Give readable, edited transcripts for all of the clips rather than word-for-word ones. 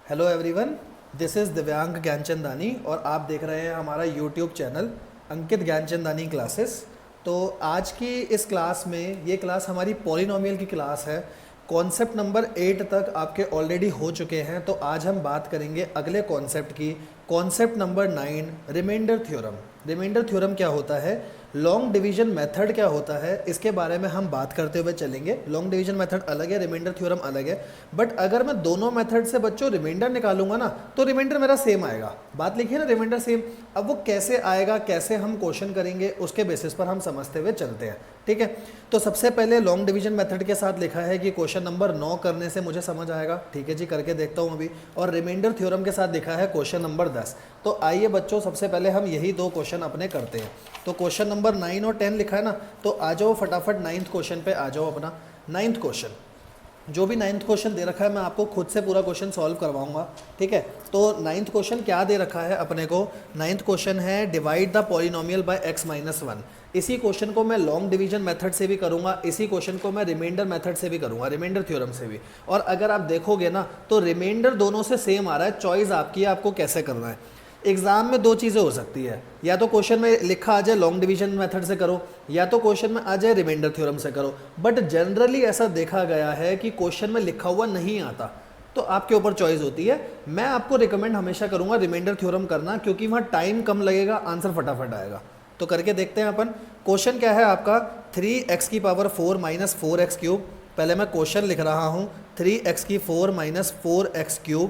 Hello everyone, this is दिव्यांग ज्ञानचंदानी और आप देख रहे हैं हमारा यूट्यूब चैनल अंकित ज्ञानचंदानी क्लासेस। तो आज की इस क्लास में ये क्लास हमारी पॉलिनोमियल की क्लास है। कॉन्सेप्ट नंबर 8 तक आपके ऑलरेडी हो चुके हैं, तो आज हम बात करेंगे अगले कॉन्सेप्ट की। Concept number 9, remainder theorem. Remainder theorem क्या होता है, लॉन्ग डिवीजन मेथड क्या होता है, इसके बारे में हम बात करते हुए चलेंगे। लॉन्ग डिवीजन मेथड अलग है, रिमाइंडर थ्योरम अलग है। बट अगर मैं दोनों मेथड से बच्चों रिमाइंडर निकालूंगा ना, तो रिमाइंडर मेरा सेम आएगा। बात लिखिए ना, रिमाइंडर सेम। अब वो कैसे आएगा, कैसे हम क्वेश्चन करेंगे, उसके बेसिस पर हम समझते हुए चलते हैं। ठीक है, तो सबसे पहले लॉन्ग डिवीजन मेथड के साथ लिखा है कि क्वेश्चन नंबर 9 करने से मुझे समझ आएगा। ठीक है जी, करके देखता हूँ अभी। और रिमाइंडर थ्योरम के साथ लिखा है क्वेश्चन नंबर 10। तो आइए बच्चों, सबसे पहले हम यही दो क्वेश्चन अपने करते हैं। तो क्वेश्चन नंबर 9 और 10 लिखा है ना, तो आ जाओ फटाफट 9th क्वेश्चन पे आ जाओ। अपना 9th क्वेश्चन, जो भी 9th क्वेश्चन दे रखा है मैं आपको खुद से पूरा क्वेश्चन सॉल्व करवाऊंगा। ठीक है, तो 9th क्वेश्चन क्या दे रखा है अपने को। 9th क्वेश्चन है divide the polynomial bye x-1। इसी क्वेश्चन को मैं लॉन्ग डिवीजन मेथड से भी करूंगा, इसी क्वेश्चन को मैं रिमाइंडर मेथड से भी करूंगा, रिमाइंडर थ्योरम से भी। और अगर आप देखोगे ना, तो रिमाइंडर दोनों से सेम आ रहा है। चॉइस आपकी है, आपको कैसे करना है। एग्जाम में दो चीज़ें हो सकती है, या तो क्वेश्चन में लिखा आ जाए लॉन्ग डिवीजन मेथड से करो, या तो क्वेश्चन में आ जाए रिमाइंडर थ्योरम से करो। बट जनरली ऐसा देखा गया है कि क्वेश्चन में लिखा हुआ नहीं आता, तो आपके ऊपर चॉइस होती है। मैं आपको रिकमेंड हमेशा करूंगा रिमाइंडर थ्योरम करना, क्योंकि वहाँ टाइम कम लगेगा, आंसर फटाफट आएगा। तो करके देखते हैं अपन। क्वेश्चन क्या है आपका, 3x⁴ माइनस 4x³। पहले मैं क्वेश्चन लिख रहा हूँ, 3x⁴ माइनस 4x³।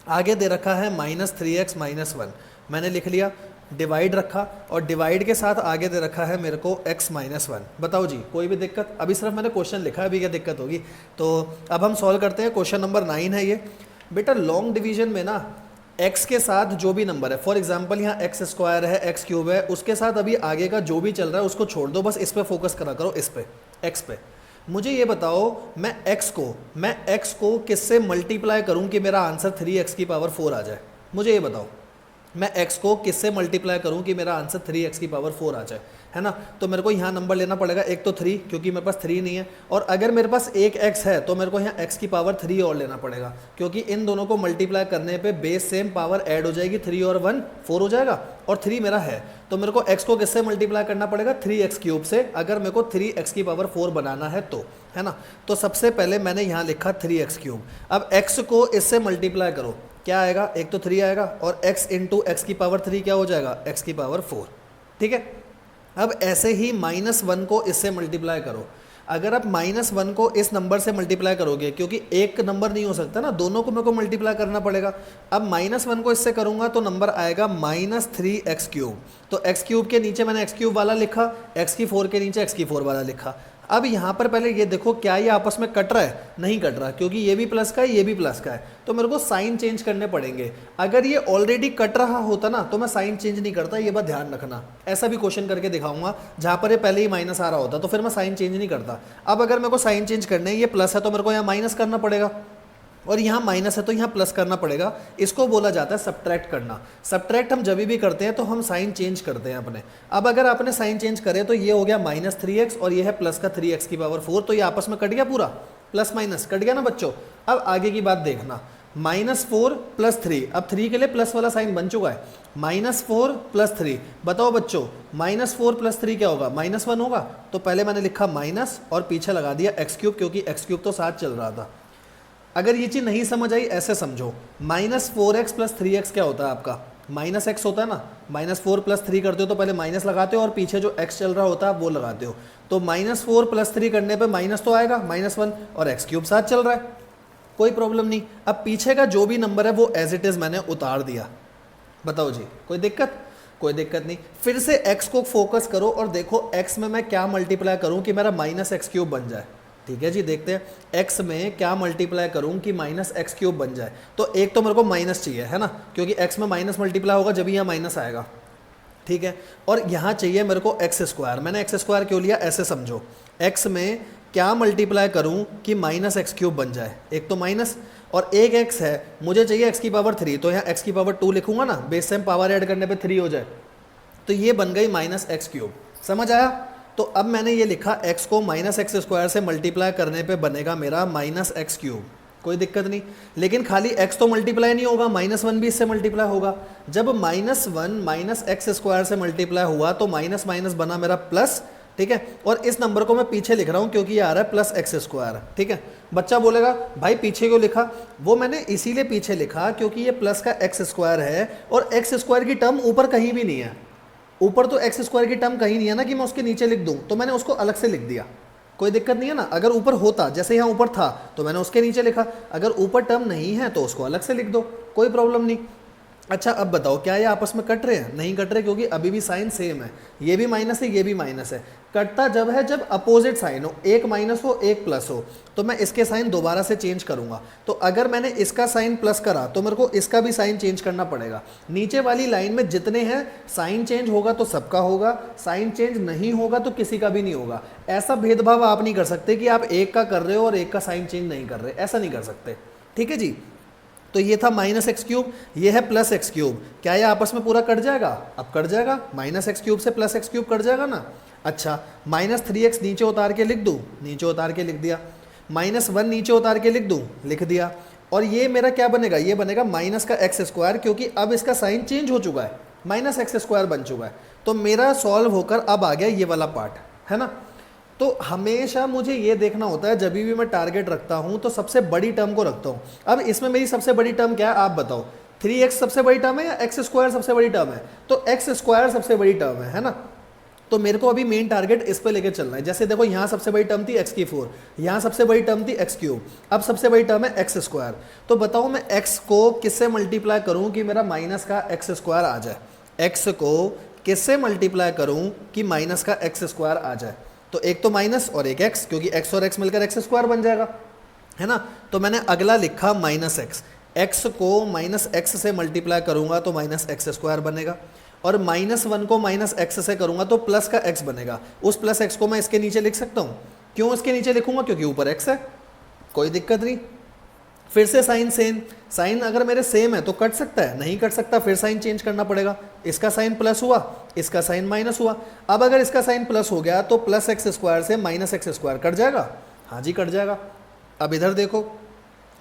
आगे दे रखा है -3x - 1। मैंने लिख लिया, डिवाइड रखा, और डिवाइड के साथ आगे दे रखा है मेरे को x - 1। बताओ जी, कोई भी दिक्कत? अभी सिर्फ मैंने क्वेश्चन लिखा है, अभी क्या दिक्कत होगी। तो अब हम सॉल्व करते हैं। क्वेश्चन नंबर 9 है ये। बेटा लॉन्ग डिवीजन में ना x के साथ जो भी नंबर है, फॉर एग्जाम्पल यहाँ x² है, x³ है, उसके साथ अभी आगे का जो भी चल रहा है उसको छोड़ दो, बस इस पर फोकस करा करो, इस पे, x पे। मुझे ये बताओ, मैं x को किससे मल्टीप्लाई करूं कि मेरा आंसर 3x⁴ आ जाए। मुझे ये बताओ, मैं x को किससे मल्टीप्लाई करूं कि मेरा आंसर 3x⁴ आ जाए, है ना। तो मेरे को यहाँ नंबर लेना पड़ेगा, एक तो 3, क्योंकि मेरे पास 3 नहीं है। और अगर मेरे पास एक x है तो मेरे को यहाँ x⁴ और लेना पड़ेगा, क्योंकि इन दोनों को मल्टीप्लाई करने पे बेस सेम पावर ऐड हो जाएगी। 3 और 1 4 हो जाएगा, और 3 मेरा है। तो मेरे को x को किससे मल्टीप्लाई करना पड़ेगा, 3x³ से, अगर मेरे को 3x⁴ बनाना है तो, है ना। तो सबसे पहले मैंने यहाँ लिखा 3x³। अब x को इससे मल्टीप्लाई करो, क्या आएगा, एक तो 3 आएगा, और x इंटू x⁴ क्या हो जाएगा, x⁴। ठीक है। अब ऐसे ही -1 को इससे मल्टीप्लाई करो। अगर आप -1 को इस नंबर से मल्टीप्लाई करोगे, क्योंकि एक नंबर नहीं हो सकता ना, दोनों को मेरे को मल्टीप्लाई करना पड़ेगा। अब -1 को इससे करूंगा तो नंबर आएगा -3x³। तो x³ के नीचे मैंने x³ वाला लिखा, x⁴ के नीचे x⁴ वाला लिखा। अब यहाँ पर पहले ये देखो, क्या ये आपस में कट रहा है, नहीं कट रहा, क्योंकि ये भी प्लस का है, ये भी प्लस का है। तो मेरे को साइन चेंज करने पड़ेंगे। अगर ये ऑलरेडी कट रहा होता ना, तो मैं साइन चेंज नहीं करता, ये बात ध्यान रखना। ऐसा भी क्वेश्चन करके दिखाऊंगा जहाँ पर ये पहले ही माइनस आ रहा होता, तो फिर मैं साइन चेंज नहीं करता। अब अगर मेरे को साइन चेंज करने, ये प्लस है तो मेरे को यहाँ माइनस करना पड़ेगा, और यहाँ माइनस है तो यहाँ प्लस करना पड़ेगा। इसको बोला जाता है सब्ट्रैक्ट करना। सब्ट्रैक्ट हम जब भी करते हैं तो हम साइन चेंज करते हैं अपने। अब अगर आपने साइन चेंज करे तो ये हो गया -3x, और ये है प्लस का 3x⁴, तो ये आपस में कट गया, पूरा प्लस माइनस कट गया ना बच्चों। अब आगे की बात देखना, -4 + 3, अब 3 के लिए प्लस वाला साइन बन चुका है। -4 + 3, बताओ बच्चों, -4 + 3 क्या होगा, -1 होगा। तो पहले मैंने लिखा माइनस और पीछे लगा दिया x³, क्योंकि x³ तो साथ चल रहा था। अगर ये चीज़ नहीं समझ आई, ऐसे समझो, -4x + 3x क्या होता है आपका, -x होता है ना। -4 + 3 करते हो तो पहले माइनस लगाते हो, और पीछे जो x चल रहा होता है वो लगाते हो। तो -4 + 3 करने पे माइनस तो आएगा, -1, और x³ साथ चल रहा है, कोई प्रॉब्लम नहीं। अब पीछे का जो भी नंबर है वो एज इट इज़ मैंने उतार दिया। बताओ जी, कोई दिक्कत? कोई दिक्कत नहीं। फिर से x को फोकस करो और देखो x में मैं क्या मल्टीप्लाई करूँ कि मेरा -x³ बन जाए। ठीक है जी, देखते हैं x में क्या मल्टीप्लाई करूं कि -x³ बन जाए। तो एक तो मेरे को माइनस चाहिए, है ना, क्योंकि x में माइनस मल्टीप्लाई होगा जब यहाँ माइनस आएगा। ठीक है, और यहाँ चाहिए मेरे को x²। मैंने x² क्यों लिया, ऐसे समझो, x में क्या मल्टीप्लाई करूं कि -x³ बन जाए। एक तो माइनस, और एक x है, मुझे चाहिए x⁴, तो यहाँ x⁴ लिखूंगा ना, बेस सेम पावर ऐड करने पर 3 हो जाए, तो ये बन गई -x³। समझ आया। तो अब मैंने ये लिखा, x को -x² से मल्टीप्लाई करने पे बनेगा मेरा -x³। कोई दिक्कत नहीं। लेकिन खाली x तो मल्टीप्लाई नहीं होगा, -1 भी इससे मल्टीप्लाई होगा। जब -1 माइनस एक्स स्क्वायर से मल्टीप्लाई हुआ तो माइनस माइनस बना मेरा प्लस, ठीक है। और इस नंबर को मैं पीछे लिख रहा हूँ क्योंकि ये आ रहा है प्लस एक्स स्क्वायर, ठीक है। बच्चा बोलेगा भाई पीछे क्यों लिखा? वो मैंने इसीलिए पीछे लिखा क्योंकि ये प्लस का एक्स स्क्वायर है और एक्स स्क्वायर की टर्म ऊपर कहीं भी नहीं है। ऊपर तो एक्स स्क्वायर की टर्म कहीं नहीं है ना कि मैं उसके नीचे लिख दूँ, तो मैंने उसको अलग से लिख दिया। कोई दिक्कत नहीं है ना। अगर ऊपर होता, जैसे यहाँ ऊपर था तो मैंने उसके नीचे लिखा, अगर ऊपर टर्म नहीं है तो उसको अलग से लिख दो, कोई प्रॉब्लम नहीं। अच्छा अब बताओ क्या ये आपस में कट रहे हैं? नहीं कट रहे क्योंकि अभी भी साइन सेम है, ये भी माइनस है ये भी माइनस है। कटता जब है जब अपोजिट साइन हो, एक माइनस हो एक प्लस हो, तो मैं इसके साइन दोबारा से चेंज करूंगा। तो अगर मैंने इसका साइन प्लस करा तो मेरे को इसका भी साइन चेंज करना पड़ेगा। नीचे वाली लाइन में जितने हैं साइन चेंज होगा तो सबका होगा, साइन चेंज नहीं होगा तो किसी का भी नहीं होगा। ऐसा भेदभाव आप नहीं कर सकते कि आप एक का कर रहे हो और एक का साइन चेंज नहीं कर रहे, ऐसा नहीं कर सकते, ठीक है जी। तो ये था -x³, ये है +x³। क्या ये आपस में पूरा कट जाएगा? अब कट जाएगा, -x³ से +x³ कट जाएगा ना। अच्छा -3x नीचे उतार के लिख दूँ, नीचे उतार के लिख दिया। -1 नीचे उतार के लिख दूँ, लिख दिया। और ये मेरा क्या बनेगा? ये बनेगा माइनस का x² क्योंकि अब इसका साइन चेंज हो चुका है, -x² बन चुका है। तो मेरा सॉल्व होकर अब आ गया ये वाला पार्ट, है ना। तो हमेशा मुझे ये देखना होता है जब भी मैं टारगेट रखता हूं तो सबसे बड़ी टर्म को रखता हूं। अब इसमें मेरी सबसे बड़ी टर्म क्या है आप बताओ? 3x सबसे बड़ी टर्म है या x² सबसे बड़ी टर्म है? तो x² सबसे बड़ी टर्म है ना। तो मेरे को अभी मेन टारगेट इस पे लेके चलना है। जैसे देखो यहाँ सबसे बड़ी टर्म थी x⁴, यहाँ सबसे बड़ी टर्म थी x³, अब सबसे बड़ी टर्म है x²। तो बताओ मैं x को किससे मल्टीप्लाई करूँ कि मेरा माइनस का x² आ जाए? x को किससे मल्टीप्लाई करूँ कि माइनस का x² आ जाए? तो एक तो माइनस और एक x, क्योंकि x और x मिलकर x² बन जाएगा, है ना। तो मैंने अगला लिखा -x, x को -x से मल्टीप्लाई करूंगा तो -x² बनेगा, और -1 को -x से करूंगा तो प्लस का x बनेगा। उस प्लस x को मैं इसके नीचे लिख सकता हूँ। क्यों इसके नीचे लिखूंगा? क्योंकि ऊपर x है, कोई दिक्कत नहीं। फिर से साइन सेम, साइन अगर मेरे सेम है तो कट सकता है? नहीं कट सकता, फिर साइन चेंज करना पड़ेगा। इसका साइन प्लस हुआ, इसका साइन माइनस हुआ। अब अगर इसका साइन प्लस हो गया तो +x² से -x² कट जाएगा? हाँ जी कट जाएगा। अब इधर देखो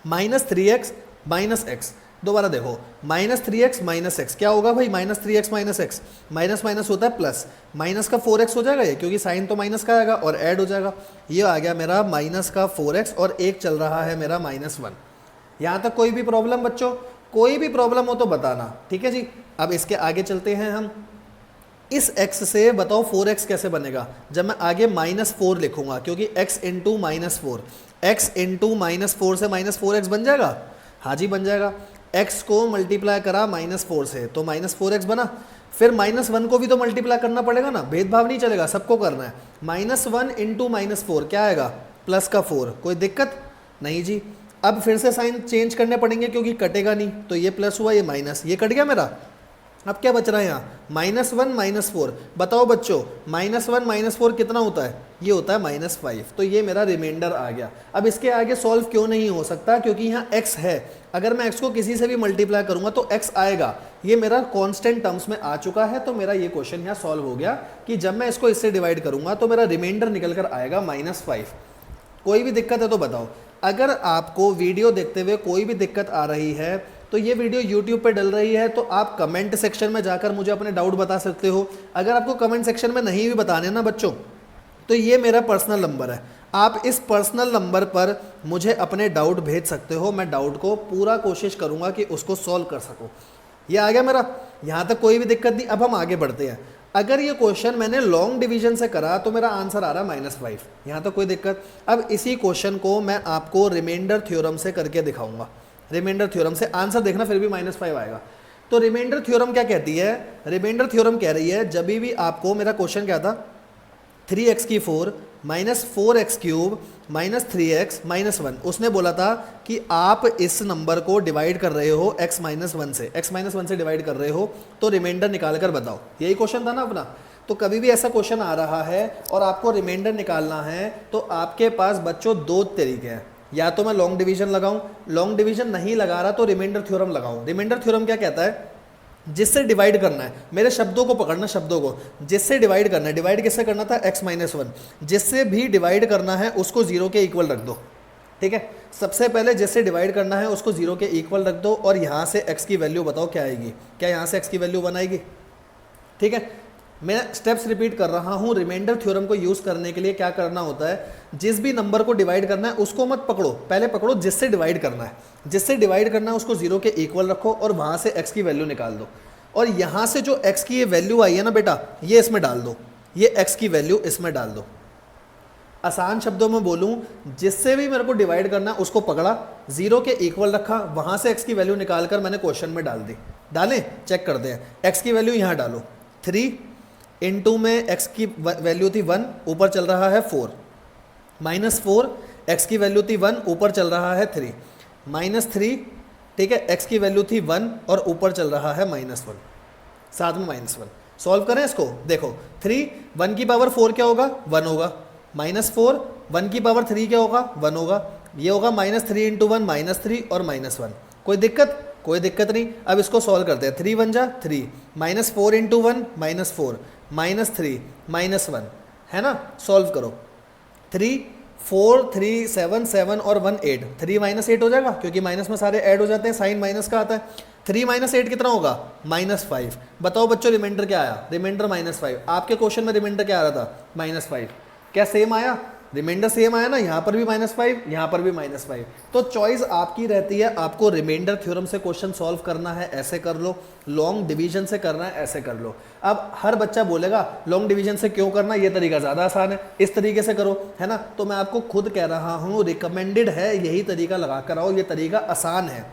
-3x -x, दोबारा देखो -3x -x, क्या होगा भाई? -3x -x, माइनस माइनस होता है प्लस, माइनस का 4x हो जाएगा ये, क्योंकि साइन तो माइनस का आएगा और ऐड हो जाएगा। ये आ गया मेरा माइनस का 4x और एक चल रहा है मेरा -1। यहाँ तक कोई भी प्रॉब्लम बच्चों? कोई भी प्रॉब्लम हो तो बताना, ठीक है जी। अब इसके आगे चलते हैं हम। इस x से बताओ 4x कैसे बनेगा? जब मैं आगे -4 लिखूंगा, क्योंकि x इंटू -4, x इंटू -4 से -4x बन जाएगा। हाँ जी बन जाएगा। x को मल्टीप्लाई करा -4 से तो -4x बना। फिर -1 को भी तो मल्टीप्लाई करना पड़ेगा ना, भेदभाव नहीं चलेगा, सबको करना है। -1 इंटू -4 क्या आएगा? प्लस का 4। कोई दिक्कत नहीं जी। अब फिर से साइन चेंज करने पड़ेंगे क्योंकि कटेगा नहीं, तो ये प्लस हुआ, ये माइनस, ये कट गया मेरा। अब क्या बच रहा है यहाँ? -1 -4। बताओ बच्चों -1 -4 कितना होता है? ये होता है -5। तो ये मेरा रिमाइंडर आ गया। अब इसके आगे सॉल्व क्यों नहीं हो सकता? क्योंकि यहाँ x है। अगर मैं x को किसी से भी मल्टीप्लाई करूंगा तो x आएगा। ये मेरा कांस्टेंट टर्म्स में आ चुका है, तो मेरा ये क्वेश्चन यहाँ सॉल्व हो गया कि जब मैं इसको इससे डिवाइड करूंगा तो मेरा रिमाइंडर निकल कर आएगा -5। कोई भी दिक्कत है तो बताओ। अगर आपको वीडियो देखते हुए कोई भी दिक्कत आ रही है तो ये वीडियो YouTube पे डल रही है, तो आप कमेंट सेक्शन में जाकर मुझे अपने डाउट बता सकते हो। अगर आपको कमेंट सेक्शन में नहीं भी बताने ना बच्चों, तो ये मेरा पर्सनल नंबर है, आप इस पर्सनल नंबर पर मुझे अपने डाउट भेज सकते हो। मैं डाउट को पूरा कोशिश करूँगा कि उसको सॉल्व कर सकूँ। ये आ गया मेरा, यहाँ तक कोई भी दिक्कत नहीं। अब हम आगे बढ़ते हैं। अगर ये क्वेश्चन मैंने लॉन्ग डिवीजन से करा तो मेरा आंसर आ रहा है -5, यहाँ तक कोई दिक्कत। अब इसी क्वेश्चन को मैं आपको रिमाइंडर थ्योरम से करके दिखाऊंगा। रिमाइंडर थ्योरम से आंसर देखना, फिर भी -5 आएगा। तो रिमाइंडर थ्योरम क्या कहती है? रिमाइंडर थ्योरम कह रही है जब भी आपको, मेरा क्वेश्चन क्या था, 3x⁴ -4x³ -3x -1, उसने बोला था कि आप इस नंबर को डिवाइड कर रहे हो x -1 से, x -1 से डिवाइड कर रहे हो, तो रिमाइंडर निकाल कर बताओ। यही क्वेश्चन था ना अपना। तो कभी भी ऐसा क्वेश्चन आ रहा है और आपको रिमाइंडर निकालना है तो आपके पास बच्चों दो तरीके हैं। या तो मैं लॉन्ग डिवीजन लगाऊं, लॉन्ग डिवीजन नहीं लगा रहा तो रिमाइंडर थ्योरम लगाऊं। रिमाइंडर थ्योरम क्या कहता है? जिससे डिवाइड करना है, मेरे शब्दों को पकड़ना, शब्दों को, जिससे डिवाइड करना है। डिवाइड किससे करना था? x -1। जिससे भी डिवाइड करना है उसको 0 के इक्वल रख दो। ठीक है। सबसे पहले जिससे डिवाइड करना है उसको 0 के इक्वल रख दो और यहाँ से x की वैल्यू बताओ क्या आएगी। क्या यहाँ से x की वैल्यू 1 आएगी? ठीक है। मैं स्टेप्स रिपीट कर रहा हूँ। रिमाइंडर थ्योरम को यूज़ करने के लिए क्या करना होता है, जिस भी नंबर को डिवाइड करना है उसको मत पकड़ो, पहले पकड़ो जिससे डिवाइड करना है। जिससे डिवाइड करना है उसको 0 के इक्वल रखो और वहाँ से x की वैल्यू निकाल दो। और यहाँ से जो x की ये वैल्यू आई है ना बेटा, ये इसमें डाल दो, ये x की वैल्यू इसमें डाल दो। आसान शब्दों में बोलूं, जिससे भी मेरे को डिवाइड करना है उसको पकड़ा, 0 के इक्वल रखा, वहाँ से x की वैल्यू निकाल कर मैंने क्वेश्चन में डाल दी। डालें, चेक कर दें। x की वैल्यू यहाँ डालो 3, इनटू में x की वैल्यू थी 1, ऊपर चल रहा है 4, -4, x की वैल्यू थी 1, ऊपर चल रहा है 3, -3, ठीक है, x की वैल्यू थी 1 और ऊपर चल रहा है -1, साथ में -1। सॉल्व करें इसको, देखो 3, 1 की पावर 4 क्या होगा, 1 होगा, -4, 1 की पावर 3 क्या होगा, 1 होगा, ये होगा -3 इंटू 1 -3 और -1। कोई दिक्कत? कोई दिक्कत नहीं। अब इसको सॉल्व करते हैं। 3 1 जा 3, -4 इंटू 1 -4, -3 -1, है ना। सॉल्व करो। 3 4 3 7 7 और 1 8, 3 -8 हो जाएगा क्योंकि माइनस में सारे ऐड हो जाते हैं, साइन माइनस का आता है। 3 -8 कितना होगा, -5। बताओ बच्चों रिमाइंडर क्या आया, रिमाइंडर -5। आपके क्वेश्चन में रिमाइंडर क्या आ रहा था, -5। क्या सेम आया, रिमाइंडर सेम आया ना, यहाँ पर भी -5, यहाँ पर भी -5। तो चॉइस आपकी रहती है, आपको रिमाइंडर थ्योरम से क्वेश्चन सॉल्व करना है ऐसे कर लो, लॉन्ग डिवीजन से करना है ऐसे कर लो। अब हर बच्चा बोलेगा लॉन्ग डिवीजन से क्यों करना, ये तरीका ज़्यादा आसान है, इस तरीके से करो, है ना। तो मैं आपको खुद कह रहा हूँ, रिकमेंडेड है यही तरीका लगा कर आओ, ये तरीका आसान है।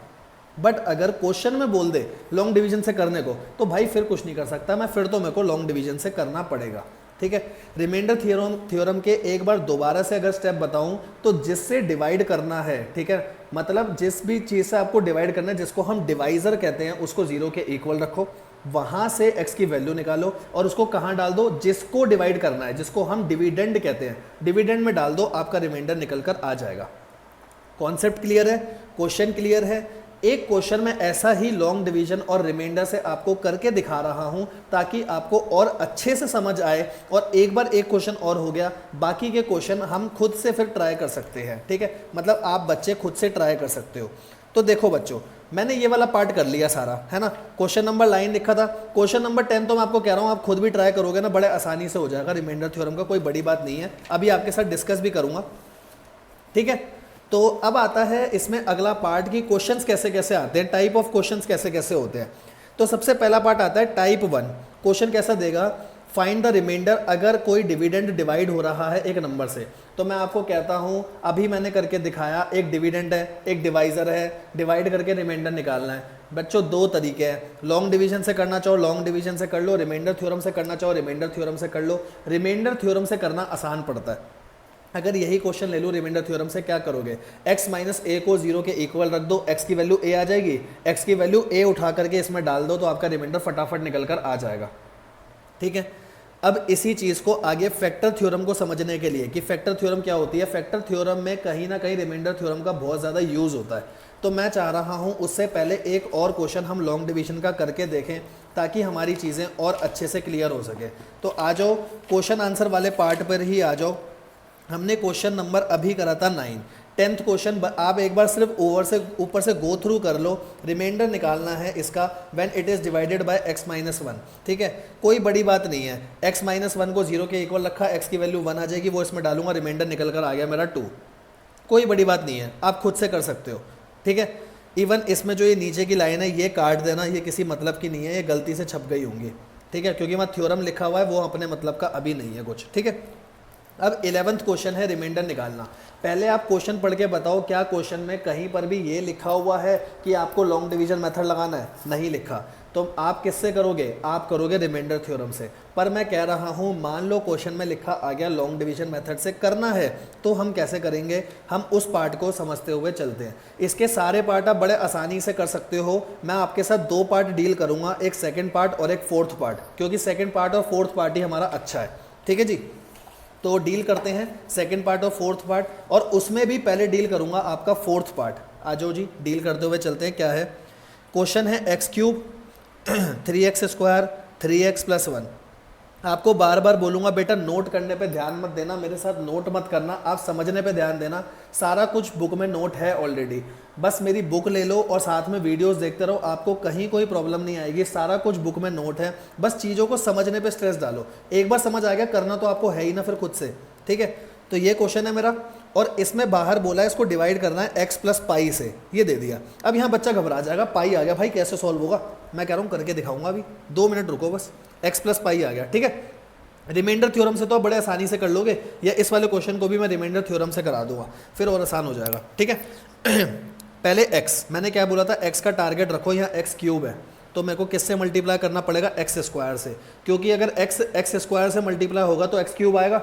बट अगर क्वेश्चन में बोल दे लॉन्ग डिवीजन से करने को, तो भाई फिर कुछ नहीं कर सकता मैं, फिर तो मेरे को लॉन्ग डिवीजन से करना पड़ेगा। ठीक है। रिमाइंडर थ्योरम के एक बार दोबारा से अगर स्टेप बताऊं तो जिससे डिवाइड करना है, ठीक है, मतलब जिस भी चीज़ से आपको डिवाइड करना है, जिसको हम डिवाइजर कहते हैं, उसको 0 के इक्वल रखो, वहां से x की वैल्यू निकालो और उसको कहाँ डाल दो, जिसको डिवाइड करना है, जिसको हम डिविडेंड कहते हैं, डिविडेंड में डाल दो, आपका रिमाइंडर निकल कर आ जाएगा। कॉन्सेप्ट क्लियर है, क्वेश्चन क्लियर है। एक क्वेश्चन में ऐसा ही लॉन्ग डिवीजन और रिमाइंडर से आपको करके दिखा रहा हूं ताकि आपको और अच्छे से समझ आए। और एक बार एक क्वेश्चन और हो गया, बाकी के क्वेश्चन हम खुद से फिर ट्राई कर सकते हैं। ठीक है, मतलब आप बच्चे खुद से ट्राई कर सकते हो। तो देखो बच्चों, मैंने ये वाला पार्ट कर लिया सारा, है ना। क्वेश्चन नंबर 9 लिखा था, क्वेश्चन नंबर 10 तो मैं आपको कह रहा हूँ आप खुद भी ट्राई करोगे ना, बड़े आसानी से हो जाएगा। रिमाइंडर थ्योरम का कोई बड़ी बात नहीं है, अभी आपके साथ डिस्कस भी करूँगा। ठीक है, तो अब आता है इसमें अगला पार्ट कि क्वेश्चंस कैसे कैसे आते हैं, टाइप ऑफ क्वेश्चंस कैसे कैसे होते हैं। तो सबसे पहला पार्ट आता है टाइप 1। क्वेश्चन कैसा देगा, फाइंड द रिमाइंडर। अगर कोई डिविडेंड डिवाइड हो रहा है एक नंबर से, तो मैं आपको कहता हूं, अभी मैंने करके दिखाया, एक डिविडेंड है, एक डिवाइजर है, डिवाइड करके रिमाइंडर निकालना है। बच्चों दो तरीके हैं, लॉन्ग डिवीजन से करना चाहो लॉन्ग डिवीजन से कर लो, रिमाइंडर थ्योरम से करना चाहो रिमाइंडर थ्योरम से कर लो। रिमाइंडर थ्योरम से करना आसान पड़ता है। अगर यही क्वेश्चन ले लो रिमाइंडर थ्योरम से, क्या करोगे, x माइनस ए को 0 के इक्वल रख दो, x की वैल्यू a आ जाएगी, x की वैल्यू a उठा करके इसमें डाल दो, तो आपका रिमाइंडर फटाफट निकल कर आ जाएगा। ठीक है, अब इसी चीज़ को आगे फैक्टर थ्योरम को समझने के लिए कि फैक्टर थ्योरम क्या होती है, फैक्टर थ्योरम में कहीं ना कहीं रिमाइंडर थ्योरम का बहुत ज़्यादा यूज़ होता है। तो मैं चाह रहा हूँ उससे पहले एक और क्वेश्चन हम लॉन्ग डिवीजन का करके देखें ताकि हमारी चीज़ें और अच्छे से क्लियर हो सके। तो आ जाओ क्वेश्चन आंसर वाले पार्ट पर ही आ जाओ। हमने क्वेश्चन नंबर अभी करा था 9, 10th क्वेश्चन आप एक बार सिर्फ ऊपर से गो थ्रू कर लो। रिमाइंडर निकालना है इसका when it is divided bye x minus 1। ठीक है, कोई बड़ी बात नहीं है, x माइनस 1 को 0 के इक्वल रखा, x की वैल्यू 1 आ जाएगी, वो इसमें डालूंगा, रिमाइंडर निकल कर आ गया मेरा 2। कोई बड़ी बात नहीं है, आप खुद से कर सकते हो। ठीक है, इवन इसमें जो ये नीचे की लाइन है ये काट देना, ये किसी मतलब की नहीं है, ये गलती से छप गई होंगी। ठीक है, क्योंकि वहाँ थ्योरम लिखा हुआ है, वो अपने मतलब का अभी नहीं है कुछ। ठीक है, अब 11th क्वेश्चन है रिमाइंडर निकालना। पहले आप क्वेश्चन पढ़ के बताओ, क्या क्वेश्चन में कहीं पर भी ये लिखा हुआ है कि आपको लॉन्ग डिवीजन मेथड लगाना है? नहीं लिखा। तो आप किससे करोगे? आप करोगे रिमाइंडर थ्योरम से। पर मैं कह रहा हूँ, मान लो क्वेश्चन में लिखा आ गया लॉन्ग डिवीजन मेथड से करना है, तो हम कैसे करेंगे? हम उस पार्ट को समझते हुए चलते हैं। इसके सारे पार्ट आप बड़े आसानी से कर सकते हो। मैं आपके साथ 2 पार्ट डील करूँगा, एक सेकेंड पार्ट और एक फोर्थ पार्ट, क्योंकि सेकेंड पार्ट और फोर्थ पार्ट ही हमारा अच्छा है। ठीक है जी, तो डील करते हैं सेकंड पार्ट और फोर्थ पार्ट, और उसमें भी पहले डील करूंगा आपका फोर्थ पार्ट। आ जाओ जी, डील करते हुए चलते हैं। क्या है क्वेश्चन है, x³ 3x² 3x + 1, आपको बार बार बोलूंगा बेटा नोट करने पे ध्यान मत देना, मेरे साथ नोट मत करना, आप समझने पे ध्यान देना। सारा कुछ बुक में नोट है ऑलरेडी, बस मेरी बुक ले लो और साथ में वीडियोस देखते रहो, आपको कहीं कोई प्रॉब्लम नहीं आएगी। सारा कुछ बुक में नोट है, बस चीज़ों को समझने पे स्ट्रेस डालो। एक बार समझ आ गया, करना तो आपको है ही ना फिर खुद से, ठीक है। तो ये क्वेश्चन है मेरा, और इसमें बाहर बोला है इसको डिवाइड करना है x प्लस पाई से, ये दे दिया। अब यहाँ बच्चा घबरा जाएगा, पाई आ गया भाई कैसे सॉल्व होगा, मैं कह रहा हूँ करके दिखाऊंगा अभी, 2 मिनट रुको बस। x प्लस पाई आ गया, ठीक है। रिमाइंडर थ्योरम से तो आप बड़े आसानी से कर लोगे, या इस वाले क्वेश्चन को भी मैं रिमाइंडर थ्योरम से करा दूंगा, फिर और आसान हो जाएगा, ठीक है। पहले x, मैंने क्या बोला था, x का टारगेट रखो, यहाँ x क्यूब है, तो मेरे को किससे मल्टीप्लाई करना पड़ेगा, एक्स स्क्वायर से, क्योंकि अगर एक्स स्क्वायर से मल्टीप्लाई होगा तो एक्स क्यूब आएगा,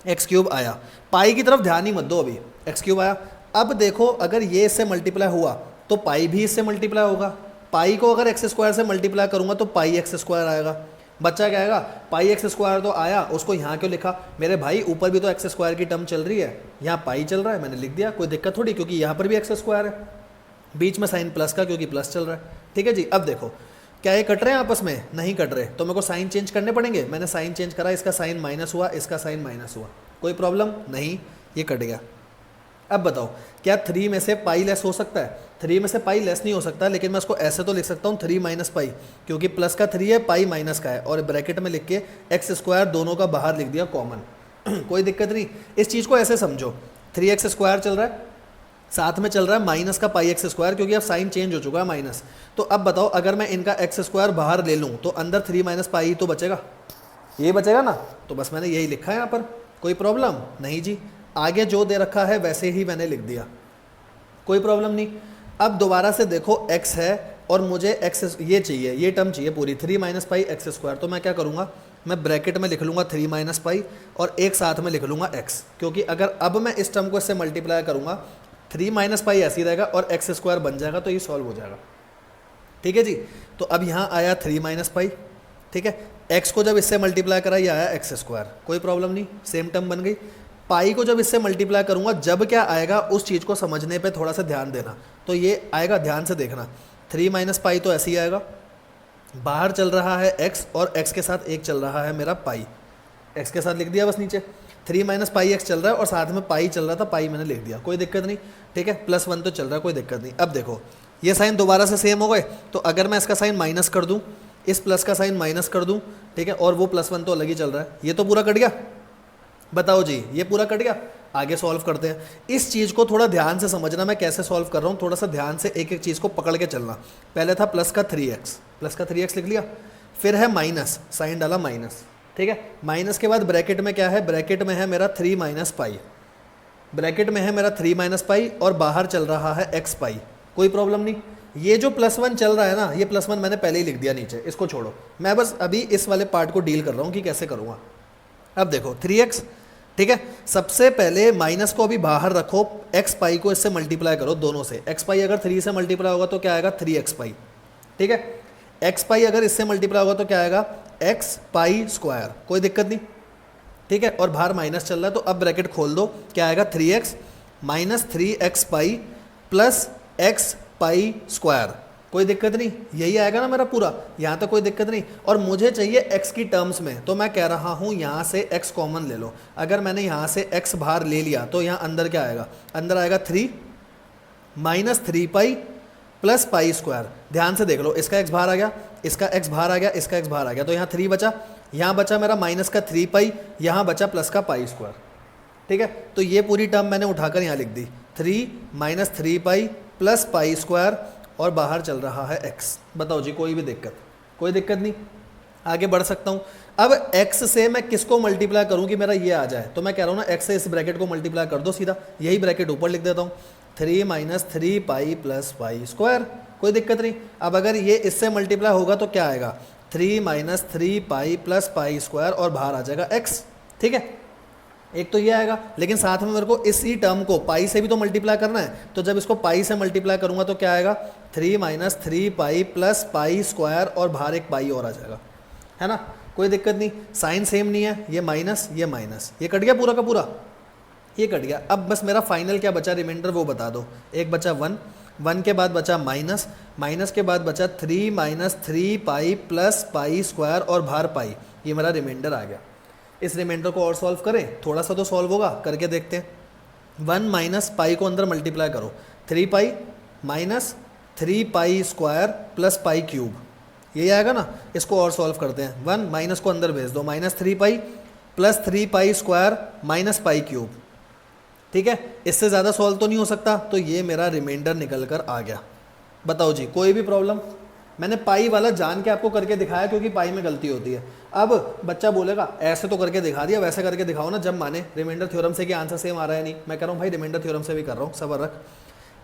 एक्स क्यूब आया। पाई की तरफ ध्यान ही मत दो, अभी एक्स क्यूब आया। अब देखो अगर ये इससे मल्टीप्लाई हुआ तो पाई भी इससे मल्टीप्लाई होगा, पाई को अगर एक्स स्क्वायर से मल्टीप्लाई करूंगा तो पाई एक्स स्क्वायर आएगा। बच्चा क्या आएगा, पाई एक्स स्क्वायर तो आया, उसको यहाँ क्यों लिखा, मेरे भाई ऊपर भी तो एक्स स्क्वायर की टर्म चल रही है, यहाँ पाई चल रहा है, मैंने लिख दिया, कोई दिक्कत थोड़ी, क्योंकि यहाँ पर भी एक्स स्क्वायर है, बीच में साइन प्लस का क्योंकि प्लस चल रहा है, ठीक है जी। अब देखो क्या ये कट रहे हैं आपस में, नहीं कट रहे, तो मेरे को साइन चेंज करने पड़ेंगे। मैंने साइन चेंज करा, इसका साइन माइनस हुआ, इसका साइन माइनस हुआ, कोई प्रॉब्लम नहीं, ये कट गया। अब बताओ क्या 3 में से पाई लेस हो सकता है, 3 में से पाई लेस नहीं हो सकता, लेकिन मैं इसको ऐसे तो लिख सकता हूँ 3 माइनस पाई, क्योंकि प्लस का 3 है, पाई माइनस का है, और ब्रैकेट में लिख के एक्स स्क्वायर दोनों का बाहर लिख दिया कॉमन। कोई दिक्कत नहीं, इस चीज़ को ऐसे समझो, 3x स्क्वायर चल रहा है, साथ में चल रहा है माइनस का पाई एक्स स्क्वायर, क्योंकि अब साइन चेंज हो चुका है माइनस। तो अब बताओ अगर मैं इनका एक्स स्क्वायर बाहर ले लूँ तो अंदर 3 माइनस पाई तो बचेगा, ये बचेगा ना, तो बस मैंने यही लिखा है यहाँ पर, कोई प्रॉब्लम नहीं जी। आगे जो दे रखा है वैसे ही मैंने लिख दिया, कोई प्रॉब्लम नहीं। अब दोबारा से देखो x है और मुझे x ये चाहिए, ये टर्म चाहिए पूरी, 3 माइनस पाई एक्स स्क्वायर, तो मैं क्या करूँगा, मैं ब्रैकेट में लिख लूँगा 3 माइनस पाई और एक साथ में लिख लूँगा x, क्योंकि अगर अब मैं इस टर्म को इससे मल्टीप्लाई करूँगा 3 माइनस पाई ऐसे ही रहेगा और एक्स स्क्वायर बन जाएगा, तो ये सॉल्व हो जाएगा, ठीक है जी। तो अब यहाँ आया 3 माइनस पाई, ठीक है, x को जब इससे मल्टीप्लाई करा ये आया एक्स स्क्वायर, कोई प्रॉब्लम नहीं, सेम टर्म बन गई। पाई को जब इससे मल्टीप्लाई करूंगा, जब क्या आएगा उस चीज़ को समझने पे थोड़ा सा ध्यान देना, तो ये आएगा, ध्यान से देखना, 3 माइनस पाई तो ऐसे ही आएगा, बाहर चल रहा है x और x के साथ एक चल रहा है मेरा पाई, x के साथ लिख दिया बस नीचे, 3 माइनस पाई एक्स चल रहा है और साथ में पाई चल रहा था, पाई मैंने लिख दिया, कोई दिक्कत नहीं, ठीक है। +1 तो चल रहा है, कोई दिक्कत नहीं। अब देखो ये साइन दोबारा से सेम हो गए, तो अगर मैं इसका साइन माइनस कर दूँ, इस प्लस का साइन माइनस कर दूँ, ठीक है, और वो +1 तो अलग ही चल रहा है, ये तो पूरा कट गया, बताओ जी ये पूरा कट गया। आगे सॉल्व करते हैं, इस चीज़ को थोड़ा ध्यान से समझना, मैं कैसे सॉल्व कर रहा हूँ, थोड़ा सा ध्यान से एक एक चीज़ को पकड़ के चलना। पहले था प्लस का 3x लिख लिया, फिर है माइनस, साइन डाला माइनस, ठीक है। माइनस के बाद ब्रैकेट में क्या है, ब्रैकेट में है मेरा 3 माइनस पाई, ब्रैकेट में है मेरा 3 माइनस पाई और बाहर चल रहा है x पाई, कोई प्रॉब्लम नहीं। ये जो +1 चल रहा है ना, ये +1 मैंने पहले ही लिख दिया नीचे, इसको छोड़ो, मैं बस अभी इस वाले पार्ट को डील कर रहा हूँ कि कैसे करूँगा। अब देखो 3x, ठीक है, सबसे पहले माइनस को अभी बाहर रखो, x पाई को इससे मल्टीप्लाई करो दोनों से, x पाई अगर 3 से मल्टीप्लाई होगा तो क्या आएगा 3x पाई, ठीक है। x पाई अगर इससे मल्टीप्लाई होगा तो क्या आएगा x पाई स्क्वायर, कोई दिक्कत नहीं, ठीक है। और बाहर माइनस चल रहा है, तो अब ब्रैकेट खोल दो, क्या आएगा 3x minus 3x pi plus x pi square, कोई दिक्कत नहीं, यही आएगा ना मेरा पूरा, यहाँ तक कोई दिक्कत नहीं। और मुझे चाहिए x की टर्म्स में, तो मैं कह रहा हूँ यहाँ से x कॉमन ले लो। अगर मैंने यहाँ से x बाहर ले लिया तो यहाँ अंदर क्या आएगा, अंदर आएगा 3 minus 3 pi plus pi square. ध्यान से देख लो, इसका x बाहर आ गया, इसका x बाहर आ गया, इसका x बाहर आ गया, तो यहाँ 3 बचा, यहाँ बचा मेरा माइनस का 3 पाई, यहाँ बचा प्लस का पाई स्क्वायर, ठीक है। तो ये पूरी टर्म मैंने उठाकर यहाँ लिख दी, 3 minus 3 pi plus pi square और बाहर चल रहा है x। बताओ जी कोई भी दिक्कत, कोई दिक्कत नहीं, आगे बढ़ सकता हूँ। अब x से मैं किसको मल्टीप्लाई करूँ कि मेरा ये आ जाए, तो मैं कह रहा हूँ ना x से इस ब्रैकेट को मल्टीप्लाई कर दो सीधा, यही ब्रैकेट ऊपर लिख देता हूँ, 3 minus 3 pi plus pi square, कोई दिक्कत नहीं। अब अगर ये इससे मल्टीप्लाई होगा तो क्या आएगा 3 minus 3 pi plus pi square और बाहर आ जाएगा x, ठीक है। एक तो ये आएगा, लेकिन साथ में मेरे को इसी टर्म को पाई से भी तो मल्टीप्लाई करना है, तो जब इसको पाई से मल्टीप्लाई करूंगा तो क्या आएगा 3 minus 3 pi plus pi square और बाहर एक पाई और आ जाएगा, है ना, कोई दिक्कत नहीं। साइन सेम नहीं है, ये माइनस ये कट गया पूरा का पूरा, ये कट गया। अब बस मेरा फाइनल क्या बचा रिमाइंडर वो बता दो, एक बचा 1 के बाद बचा माइनस के बाद बचा 3 minus 3 pi plus pi square और बाहर पाई, ये मेरा रिमाइंडर आ गया। इस रिमाइंडर को और सॉल्व करें, थोड़ा सा तो सॉल्व होगा, करके देखते हैं। 1 माइनस पाई को अंदर मल्टीप्लाई करो, 3 pi minus 3 pi square plus pi cube, यही आएगा ना। इसको और सॉल्व करते हैं, 1 माइनस को अंदर भेज दो, minus 3 pi plus 3 pi square minus pi cube, ठीक है। इससे ज़्यादा सॉल्व तो नहीं हो सकता, तो ये मेरा रिमाइंडर निकल कर आ गया। बताओ जी, कोई भी प्रॉब्लम? मैंने पाई वाला जान के आपको करके दिखाया क्योंकि पाई में गलती होती है। अब बच्चा बोलेगा ऐसे तो करके दिखा दिया, वैसे करके दिखाओ ना, जब माने रिमाइंडर थ्योरम से कि आंसर सेम आ रहा है नहीं। मैं कह रहा हूँ भाई रिमाइंडर थ्योरम से भी कर रहा हूँ, सबर रख।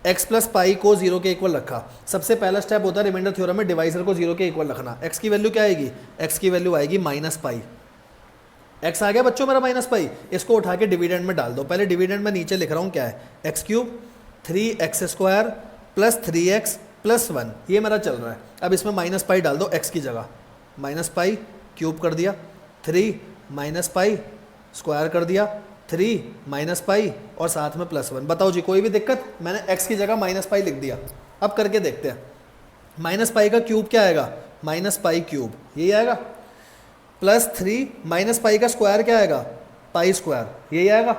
x प्लस पाई को 0 के इक्वल रखा, सबसे पहला स्टेप होता है रिमाइंडर थ्योरम में डिवाइजर को 0 के इक्वल रखना। x की वैल्यू क्या आएगी? x की वैल्यू आएगी माइनस पाई। x आ गया बच्चों मेरा माइनस पाई, इसको उठा के डिविडेंड में डाल दो। पहले डिविडेंड में नीचे लिख रहा हूँ क्या है, x cube 3x square plus 3x plus 1, ये मेरा चल रहा है। अब इसमें माइनस पाई डाल दो x की जगह, माइनस पाई क्यूब कर दिया, 3 माइनस पाई स्क्वायर कर दिया, 3 माइनस पाई और साथ में प्लस 1। बताओ जी कोई भी दिक्कत? मैंने x की जगह माइनस पाई लिख दिया। अब करके देखते हैं, माइनस पाई का क्यूब क्या आएगा? माइनस पाई क्यूब, यही आएगा। प्लस 3 माइनस पाई का स्क्वायर क्या आएगा? पाई स्क्वायर, यही आएगा।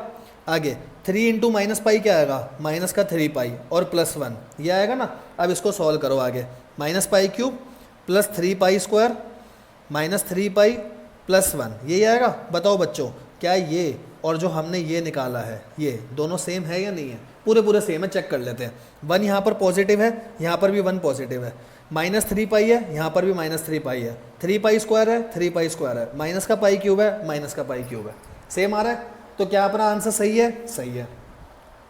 आगे 3 इंटू माइनस पाई क्या आएगा? माइनस का 3 पाई और प्लस 1, ये आएगा ना। अब इसको सॉल्व करो आगे, minus pi cube plus 3 pi square minus 3 pi plus 1, यही आएगा। बताओ बच्चों, क्या ये और जो हमने ये निकाला है ये दोनों सेम है या नहीं है? पूरे पूरे सेम है, चेक कर लेते हैं। 1 यहाँ पर पॉजिटिव है, यहाँ पर भी 1 पॉजिटिव है। माइनस 3 पाई है, यहाँ पर भी माइनस 3 पाई है। 3 पाई स्क्वायर है, 3 पाई स्क्वायर है। माइनस का पाई क्यूब है, माइनस का पाई क्यूब है, सेम आ रहा है। तो क्या अपना आंसर सही है? सही है।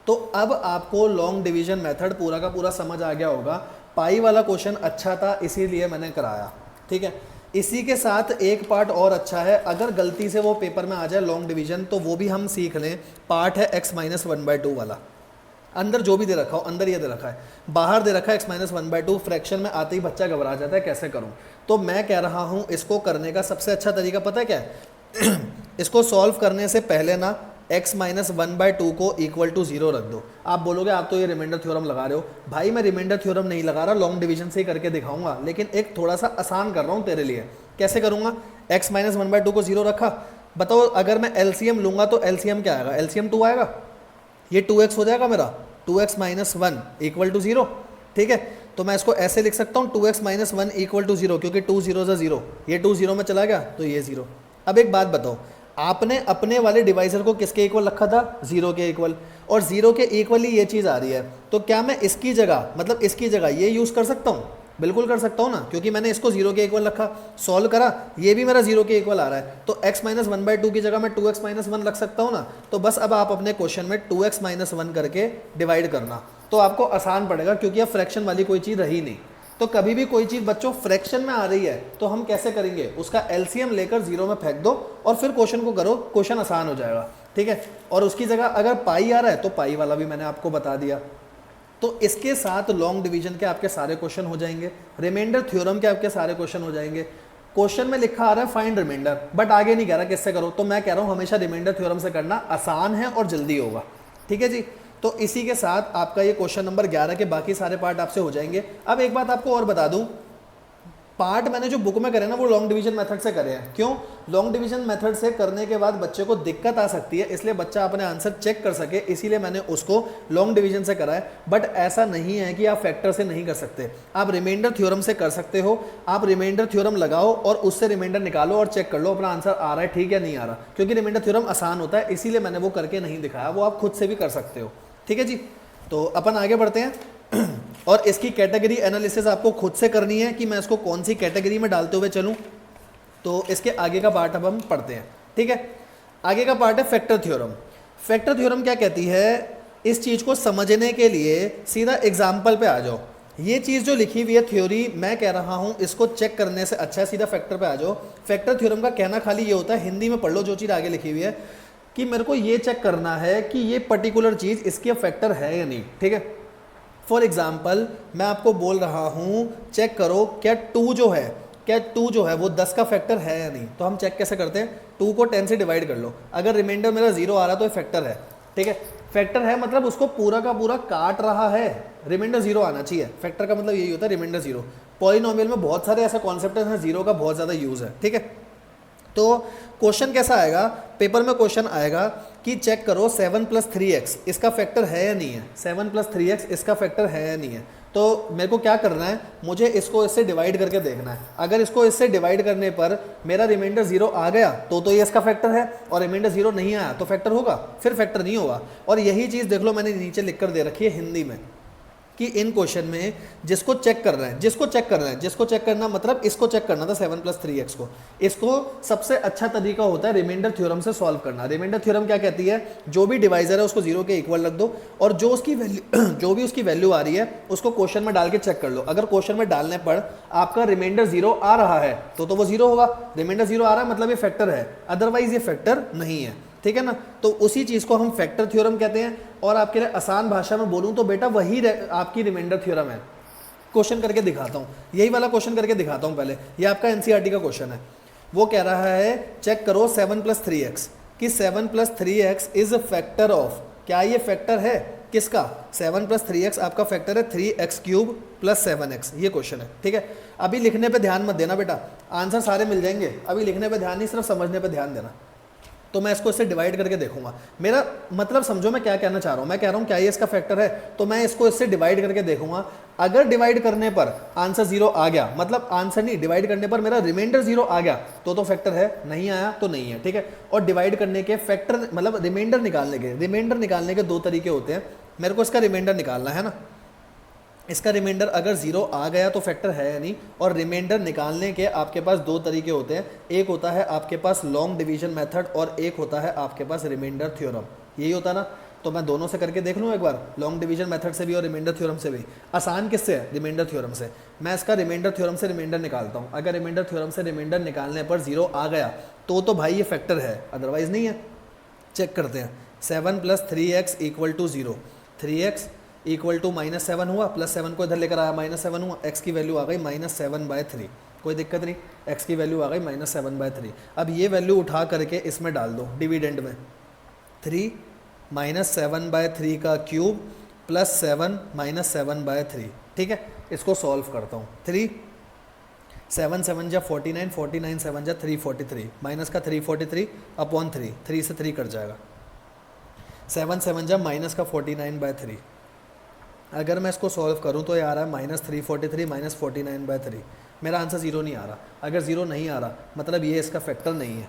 तो अब आपको लॉन्ग डिवीजन मेथड पूरा का पूरा समझ आ गया होगा। पाई वाला क्वेश्चन अच्छा था इसीलिए मैंने कराया, ठीक है। इसी के साथ एक पार्ट और अच्छा है, अगर गलती से वो पेपर में आ जाए लॉन्ग डिवीजन तो वो भी हम सीख लें। पार्ट है x माइनस 1/2 वाला। अंदर जो भी दे रखा हो, अंदर ये दे रखा है, बाहर दे रखा है x माइनस 1/2। फ्रैक्शन में आते ही बच्चा घबरा जाता है, कैसे करूं? तो मैं कह रहा हूं इसको करने का सबसे अच्छा तरीका पता है क्या है? इसको सॉल्व करने से पहले ना x माइनस 1/2 को इक्वल टू 0 रख दो। आप बोलोगे आप तो ये रिमाइंडर थ्योरम लगा रहे हो। भाई मैं रिमाइंडर थ्योरम नहीं लगा रहा, लॉन्ग डिवीजन से ही करके दिखाऊंगा, लेकिन एक थोड़ा सा आसान कर रहा हूँ तेरे लिए। कैसे करूँगा? x माइनस 1/2 को 0 रखा। बताओ अगर मैं LCM लूँगा तो LCM क्या आएगा? LCM 2 आएगा, ये 2x हो जाएगा मेरा, 2x माइनस 1 इक्वल टू 0, ठीक है। तो मैं इसको ऐसे लिख सकता हूँ 2x माइनस 1 इक्वल टू 0, क्योंकि 2 0 से 0, ये 2 0 में चला गया तो ये 0। अब एक बात बताओ, आपने अपने वाले डिवाइजर को किसके इक्वल रखा था? 0 के इक्वल, और 0 के इक्वल ही ये चीज़ आ रही है। तो क्या मैं इसकी जगह मतलब इसकी जगह ये यूज़ कर सकता हूँ? बिल्कुल कर सकता हूँ ना, क्योंकि मैंने इसको 0 के इक्वल रखा, सॉल्व करा, ये भी मेरा 0 के इक्वल आ रहा है। तो x माइनस 1/2 की जगह मैं 2x माइनस 1 रख सकता हूँ ना। तो बस अब आप अपने क्वेश्चन में 2x माइनस 1 करके डिवाइड करना, तो आपको आसान पड़ेगा, क्योंकि अब फ्रैक्शन वाली कोई चीज़ रही नहीं। तो कभी भी कोई चीज़ बच्चों फ्रैक्शन में आ रही है तो हम कैसे करेंगे? उसका LCM लेकर 0 में फेंक दो और फिर क्वेश्चन को करो, क्वेश्चन आसान हो जाएगा, ठीक है। और उसकी जगह अगर पाई आ रहा है तो पाई वाला भी मैंने आपको बता दिया। तो इसके साथ लॉन्ग डिवीजन के आपके सारे क्वेश्चन हो जाएंगे, रिमाइंडर थ्योरम के आपके सारे क्वेश्चन हो जाएंगे। क्वेश्चन में लिखा आ रहा है फाइंड रिमाइंडर, बट आगे नहीं कह रहा किससे करो। तो मैं कह रहा हूँ हमेशा रिमाइंडर थ्योरम से करना आसान है और जल्दी होगा, ठीक है जी। तो इसी के साथ आपका ये क्वेश्चन नंबर 11 के बाकी सारे पार्ट आपसे हो जाएंगे। अब एक बात आपको और बता दूं, पार्ट मैंने जो बुक में करे ना वो लॉन्ग डिवीजन मेथड से करे हैं। क्यों? लॉन्ग डिवीजन मेथड से करने के बाद बच्चे को दिक्कत आ सकती है, इसलिए बच्चा अपने आंसर चेक कर सके, इसीलिए मैंने उसको लॉन्ग डिवीजन से करा है। बट ऐसा नहीं है कि आप फैक्टर से नहीं कर सकते, आप रिमाइंडर थ्योरम से कर सकते हो। आप रिमाइंडर थ्योरम लगाओ और उससे रिमाइंडर निकालो और चेक कर लो अपना आंसर आ रहा है ठीक या नहीं आ रहा, क्योंकि रिमाइंडर थ्योरम आसान होता है, इसीलिए मैंने वो करके नहीं दिखाया, वो आप खुद से भी कर सकते हो, ठीक है जी। तो अपन आगे बढ़ते हैं और इसकी कैटेगरी एनालिसिस आपको खुद से करनी है कि मैं इसको कौन सी कैटेगरी में डालते हुए चलूं। तो इसके आगे का पार्ट अब हम पढ़ते हैं, ठीक है। आगे का पार्ट है फैक्टर थ्योरम। फैक्टर थ्योरम क्या कहती है? इस चीज़ को समझने के लिए सीधा एग्जाम्पल पे आ जाओ। ये चीज़ जो लिखी हुई है थ्योरी, मैं कह रहा हूँ इसको चेक करने से अच्छा है सीधा फैक्टर पे आ जाओ। फैक्टर थ्योरम का कहना खाली ये होता है, हिंदी में पढ़ लो जो चीज़ आगे लिखी हुई है, कि मेरे को ये चेक करना है कि ये पर्टिकुलर चीज़ इसकी फैक्टर है या नहीं, ठीक है। फॉर एग्जाम्पल मैं आपको बोल रहा हूँ चेक करो क्या 2 जो है वो 10 का फैक्टर है या नहीं। तो हम चेक कैसे करते हैं? 2 को 10 से डिवाइड कर लो, अगर रिमाइंडर मेरा 0 आ रहा तो ये फैक्टर है, ठीक है। फैक्टर है मतलब उसको पूरा का पूरा काट रहा है, रिमाइंडर 0 आना चाहिए। फैक्टर का मतलब यही होता है, रिमाइंडर 0। पॉलिनोमियल में बहुत सारे ऐसे कॉन्सेप्ट हैं, 0 का बहुत ज़्यादा यूज़ है, ठीक है। तो क्वेश्चन कैसा आएगा, पेपर में क्वेश्चन आएगा कि चेक करो 7 + 3x इसका फैक्टर है या नहीं है, 7 + 3x इसका फैक्टर है या नहीं है। तो मेरे को क्या करना है, मुझे इसको इससे डिवाइड करके देखना है। अगर इसको इससे डिवाइड करने पर मेरा रिमाइंडर 0 आ गया तो ये इसका फैक्टर है, और रिमाइंडर 0 नहीं आया तो फैक्टर होगा, फिर फैक्टर नहीं होगा। और यही चीज़ देख लो मैंने नीचे लिख कर दे रखी है हिंदी में कि इन क्वेश्चन में जिसको चेक करना है, जिसको चेक करना मतलब इसको चेक करना था 7 + 3x को, इसको सबसे अच्छा तरीका होता है रिमाइंडर थ्योरम से सॉल्व करना। रिमाइंडर थ्योरम क्या कहती है, जो भी डिवाइजर है उसको 0 के इक्वल रख दो, और जो उसकी वैल्यू जो भी उसकी वैल्यू आ रही है उसको क्वेश्चन में डाल के चेक कर लो। अगर क्वेश्चन में डालने पर आपका रिमाइंडर 0 आ रहा है तो वो 0 होगा, रिमाइंडर 0 आ रहा है मतलब ये फैक्टर है, अदरवाइज ये फैक्टर नहीं है, ठीक है ना। तो उसी चीज़ को हम फैक्टर थ्योरम कहते हैं, और आपके लिए आसान भाषा में बोलूं तो बेटा वही आपकी रिमाइंडर थ्योरम है। क्वेश्चन करके दिखाता हूं, यही वाला क्वेश्चन करके दिखाता हूं। पहले ये आपका एनसीईआरटी का क्वेश्चन है, वो कह रहा है चेक करो 7 + 3x कि 7 + 3x इज फैक्टर ऑफ, क्या ये फैक्टर है किसका, 7 + 3x आपका फैक्टर है 3x³ + 7x, ये क्वेश्चन है, ठीक है। अभी लिखने पे ध्यान मत देना बेटा, आंसर सारे मिल जाएंगे, अभी लिखने पे ध्यान नहीं, सिर्फ समझने पे ध्यान देना। तो मैं इसको इससे डिवाइड करके देखूंगा, मेरा मतलब समझो मैं क्या कहना चाह रहा हूँ। मैं कह रहा हूँ क्या ये इसका फैक्टर है, तो मैं इसको इससे डिवाइड करके देखूंगा। अगर डिवाइड करने पर आंसर 0 आ गया, मतलब आंसर नहीं, डिवाइड करने पर मेरा रिमाइंडर 0 आ गया तो फैक्टर है, नहीं आया तो नहीं है, ठीक है। और डिवाइड करने के फैक्टर मतलब रिमाइंडर निकालने के 2 तरीके होते हैं। मेरे को इसका रिमाइंडर निकालना है ना, इसका रिमाइंडर अगर 0 आ गया तो फैक्टर है या नहीं। और रिमाइंडर निकालने के आपके पास 2 तरीके होते हैं, एक होता है आपके पास लॉन्ग डिवीजन मेथड और एक होता है आपके पास रिमाइंडर थ्योरम, यही होता ना। तो मैं दोनों से करके देख लूँ एक बार, लॉन्ग डिवीजन मेथड से भी और रिमाइंडर थ्योरम से भी। आसान किससे है, रिमाइंडर थ्योरम से। मैं इसका रिमाइंडर थ्योरम से रिमाइंडर निकालता हूँ, अगर रिमाइंडर थ्योरम से रिमाइंडर निकालने पर 0 आ गया तो भाई ये फैक्टर है, अदरवाइज नहीं है। चेक करते हैं, 7 + 3x = 0, 3x = -7 हुआ, +7 को इधर लेकर आया -7 हुआ, x की वैल्यू आ गई -7/3, कोई दिक्कत नहीं, x की वैल्यू आ गई -7/3। अब ये वैल्यू उठा करके इसमें डाल दो डिविडेंड में, 3 -7/3 का क्यूब +7 -7/3, ठीक है। इसको सॉल्व करता हूँ, 3 7 7 जा 49, 49 7 जा 343, माइनस का 343/3, 3 से 3 कट जाएगा, 7 7 जा माइनस का 49/3। अगर मैं इसको सॉल्व करूं तो ये आ रहा है -343 -49/3, मेरा आंसर 0 नहीं आ रहा। अगर 0 नहीं आ रहा मतलब ये इसका फैक्टर नहीं है।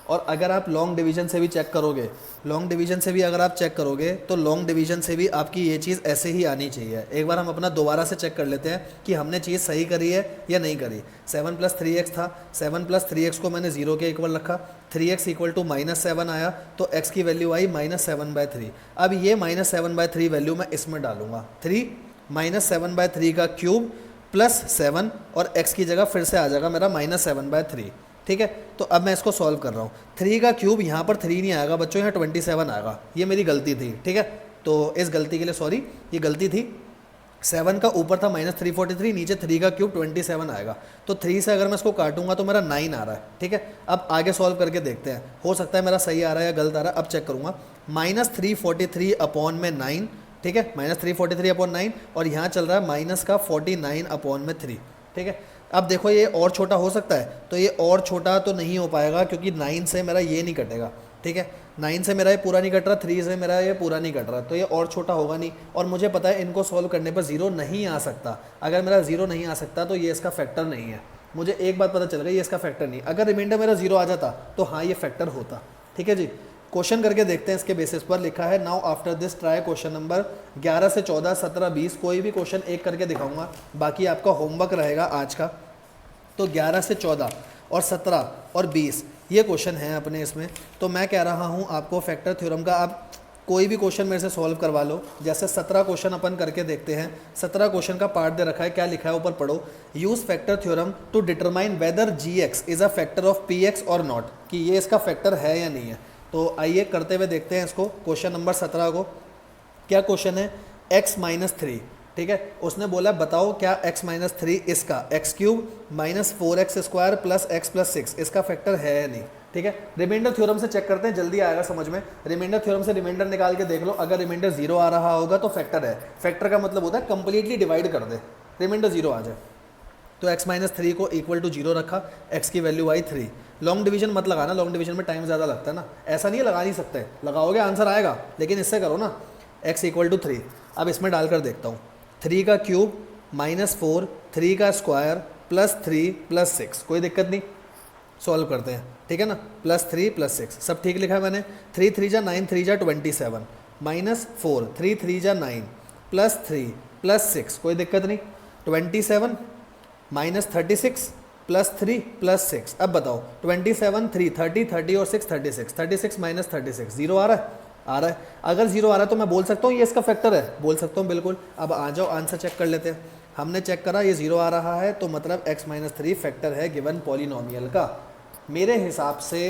और अगर आप लॉन्ग डिवीजन से भी चेक करोगे, लॉन्ग डिवीजन से भी अगर आप चेक करोगे तो लॉन्ग डिवीजन से भी आपकी ये चीज़ ऐसे ही आनी चाहिए। एक बार हम अपना दोबारा से चेक कर लेते हैं कि हमने चीज़ सही करी है या नहीं करी। 7 + 3x था, 7 + 3x को मैंने 0 के इक्वल रखा, 3x = -7 आया तो x की वैल्यू आई -7/3। अब ये -7/3 वैल्यू मैं इसमें डालूंगा, 3 -7/3 का क्यूब +7 और x की जगह फिर से आ जाएगा मेरा -7/3, ठीक है। तो अब मैं इसको सॉल्व कर रहा हूँ, 3 का क्यूब यहाँ पर 3 नहीं आएगा बच्चों, यहाँ 27 आएगा, ये मेरी गलती थी, ठीक है। तो इस गलती के लिए सॉरी, ये गलती थी। 7 का ऊपर था -343, नीचे 3 का क्यूब 27 आएगा, तो 3 से अगर मैं इसको काटूंगा तो मेरा 9 आ रहा है, ठीक है। अब आगे सॉल्व करके देखते हैं, हो सकता है मेरा सही आ रहा है या गलत आ रहा है। अब चेक करूँगा, -343/9, ठीक है, -343/9, और यहाँ चल रहा है -49/3, ठीक है। अब देखो ये और छोटा हो सकता है, तो ये और छोटा तो नहीं हो पाएगा क्योंकि 9 से मेरा ये नहीं कटेगा, ठीक है। 9 से मेरा ये पूरा नहीं कट रहा, 3 से मेरा ये पूरा नहीं कट रहा, तो ये और छोटा होगा नहीं। और मुझे पता है इनको सॉल्व करने पर 0 नहीं आ सकता। अगर मेरा 0 नहीं आ सकता तो ये इसका फैक्टर नहीं है। मुझे एक बात पता चल गई, ये इसका फैक्टर नहीं। अगर रिमाइंडर मेरा 0 आ जाता तो हाँ ये फैक्टर होता, ठीक है जी। क्वेश्चन करके देखते हैं, इसके बेसिस पर लिखा है now after this try question number 11 से 14, 17, 20, कोई भी क्वेश्चन एक करके दिखाऊंगा, बाकी आपका होमवर्क रहेगा आज का। तो 11 से 14 और 17 और 20 ये क्वेश्चन हैं अपने इसमें। तो मैं कह रहा हूँ आपको फैक्टर थ्योरम का आप कोई भी क्वेश्चन मेरे से सॉल्व करवा लो। जैसे 17 क्वेश्चन अपन करके देखते हैं। 17 क्वेश्चन का पार्ट दे रखा है, क्या लिखा है ऊपर पढ़ो, use factor theorem to determine whether gx is a factor of px or not, कि ये इसका फैक्टर है या नहीं है। तो आइए करते हुए देखते हैं इसको, क्वेश्चन नंबर 17 को। क्या क्वेश्चन है, x-3, ठीक है। उसने बोला बताओ क्या x-3 इसका x³ -4x² + x + 6 इसका फैक्टर है या नहीं, ठीक है। रिमाइंडर थ्योरम से चेक करते हैं, जल्दी आएगा समझ में। रिमाइंडर थ्योरम से रिमाइंडर निकाल के देख लो, अगर रिमाइंडर 0 आ रहा होगा तो फैक्टर है। फैक्टर का मतलब होता है कंप्लीटली डिवाइड कर दे, रिमाइंडर 0 आ जाए तो x माइनस थ्री को इक्वल टू 0 रखा, x की वैल्यू आई 3। लॉन्ग डिवीजन मत लगाना, लॉन्ग डिवीजन में टाइम ज़्यादा लगता है ना, ऐसा नहीं लगा नहीं सकते, लगाओगे आंसर आएगा, लेकिन इससे करो ना x इक्वल टू 3। अब इसमें डालकर देखता हूँ, 3 का क्यूब माइनस 4, 3 का स्क्वायर प्लस 3 प्लस 6, कोई दिक्कत नहीं, सॉल्व करते हैं, ठीक है ना। प्लस 3 प्लस 6 सब ठीक लिखा है मैंने। 3 3 जा 9, 3 जा 27 माइनस 4, 3 3 जा 9 प्लस 3 प्लस 6, कोई दिक्कत नहीं। 27 माइनस 36 प्लस 3 प्लस 6। अब बताओ 27 3 30 30 और 6 36, 36 माइनस 36 जीरो आ रहा है, आ रहा है। अगर जीरो आ रहा है तो मैं बोल सकता हूँ ये इसका फैक्टर है, बोल सकता हूँ बिल्कुल। अब आ जाओ आंसर चेक कर लेते हैं। हमने चेक करा ये जीरो आ रहा है, तो मतलब x माइनस 3 फैक्टर है गिवन पॉलिनोमियल का। मेरे हिसाब से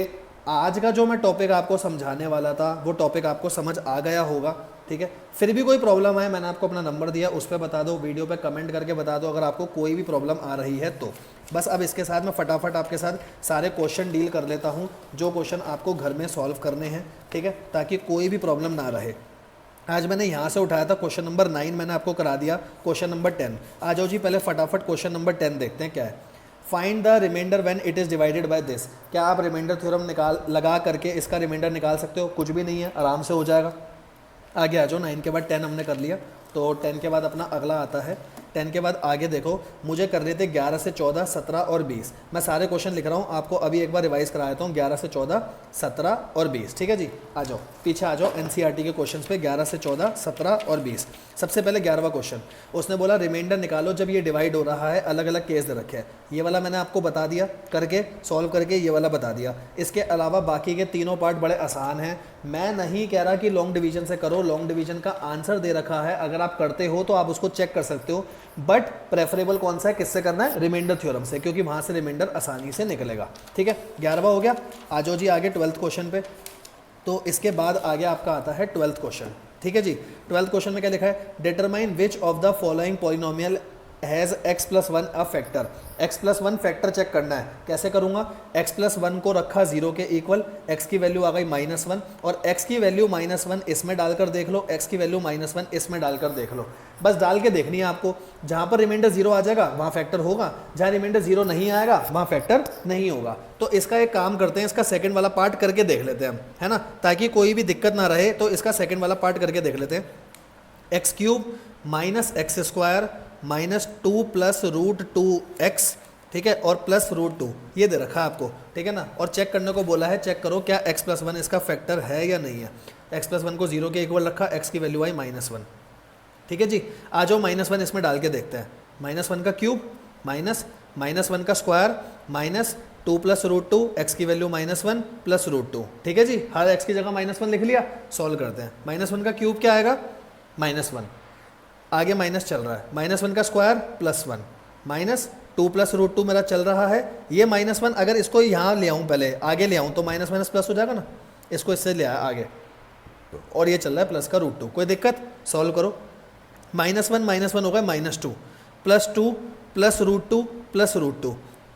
आज का जो मैं टॉपिक आपको समझाने वाला था वो टॉपिक आपको समझ आ गया होगा, ठीक है। फिर भी कोई प्रॉब्लम है, मैंने आपको अपना नंबर दिया, उस पर बता दो, वीडियो पे कमेंट करके बता दो अगर आपको कोई भी प्रॉब्लम आ रही है तो। बस अब इसके साथ मैं फटाफट आपके साथ सारे क्वेश्चन डील कर लेता हूँ जो क्वेश्चन आपको घर में सॉल्व करने हैं, ठीक है, ताकि कोई भी प्रॉब्लम ना रहे। आज मैंने यहाँ से उठाया था क्वेश्चन नंबर 9, मैंने आपको करा दिया क्वेश्चन नंबर 10। आ जाओ जी पहले फटाफट क्वेश्चन नंबर 10 देखते हैं क्या है। Find the remainder when it is divided by this. क्या आप रिमाइंडर थ्योरम लगा करके इसका रिमाइंडर निकाल सकते हो? कुछ भी नहीं है, आराम से हो जाएगा। आगे आ जाओ, 9 के बाद 10 हमने कर लिया, तो 10 के बाद अपना अगला आता है। 10 के बाद आगे देखो, मुझे कर रहे थे 11 से 14, 17 और 20। मैं सारे क्वेश्चन लिख रहा हूँ, आपको अभी एक बार रिवाइज करा देता हूँ। 11 से 14, 17 और 20, ठीक है जी। आ जाओ पीछे आ जाओ एनसीईआरटी के क्वेश्चन पे। 11 से 14, 17 और 20। सबसे पहले 11वां क्वेश्चन, उसने बोला रिमाइंडर निकालो जब ये डिवाइड हो रहा है, अलग अलग केस दे रखे हैं। ये वाला मैंने आपको बता दिया करके, सॉल्व करके, ये वाला बता दिया। इसके अलावा बाकी के तीनों पार्ट बड़े आसान हैं। मैं नहीं कह रहा कि लॉन्ग डिवीजन से करो, लॉन्ग डिवीजन का आंसर दे रखा है, अगर आप करते हो तो आप उसको चेक कर सकते हो, बट प्रेफरेबल कौन सा है, किससे करना है? रिमाइंडर थ्योरम से, क्योंकि वहां से रिमाइंडर आसानी से निकलेगा, ठीक है। 11वां हो गया। आ जाओ जी आगे 12th क्वेश्चन पे। तो इसके बाद आगे आपका आता है 12th क्वेश्चन, ठीक है जी। 12th क्वेश्चन में क्या लिखा है? Determine which of the following polynomial has x plus 1 a factor. x plus 1 factor check करना है, कैसे करूँगा? x प्लस 1 को रखा 0 के इक्वल, x की वैल्यू आ गई -1, और x की वैल्यू -1 इसमें डालकर देख लो, x की वैल्यू -1 इसमें डालकर देख लो। बस डाल के देखनी है आपको, जहाँ पर रिमाइंडर 0 आ जाएगा वहाँ फैक्टर होगा, जहाँ रिमाइंडर 0 नहीं आएगा वहाँ फैक्टर नहीं होगा। तो इसका एक काम करते हैं, इसका सेकंड वाला पार्ट करके देख लेते हैं हम, है ना, ताकि कोई भी दिक्कत ना रहे। तो इसका सेकंड वाला पार्ट करके देख लेते हैं। X cube minus x square minus 2 plus root 2x, ठीक है, और प्लस रूट 2 ये दे रखा है आपको, ठीक है ना। और चेक करने को बोला है, चेक करो क्या x प्लस 1 इसका फैक्टर है या नहीं है। x प्लस 1 को 0 के इक्वल रखा, x की वैल्यू आई -1, ठीक है जी। आ जाओ -1 इसमें डाल के देखते हैं। -1 का क्यूब माइनस -1 का square minus 2 plus root 2, x की वैल्यू -1 प्लस रूट 2, ठीक है जी। हर x की जगह -1 लिख लिया, सॉल्व करते हैं। -1 का क्यूब क्या आएगा? -1, आगे माइनस चल रहा है, -1 का square plus 1 minus 2 plus root 2 मेरा चल रहा है। ये -1 अगर इसको यहाँ ले आऊँ, पहले आगे ले आऊँ तो माइनस माइनस प्लस हो जाएगा ना, इसको इससे ले आया आगे, और ये चल रहा है प्लस का रूट 2, कोई दिक्कत? सॉल्व करो। -1 हो गया -2 plus 2 plus root 2 plus root 2,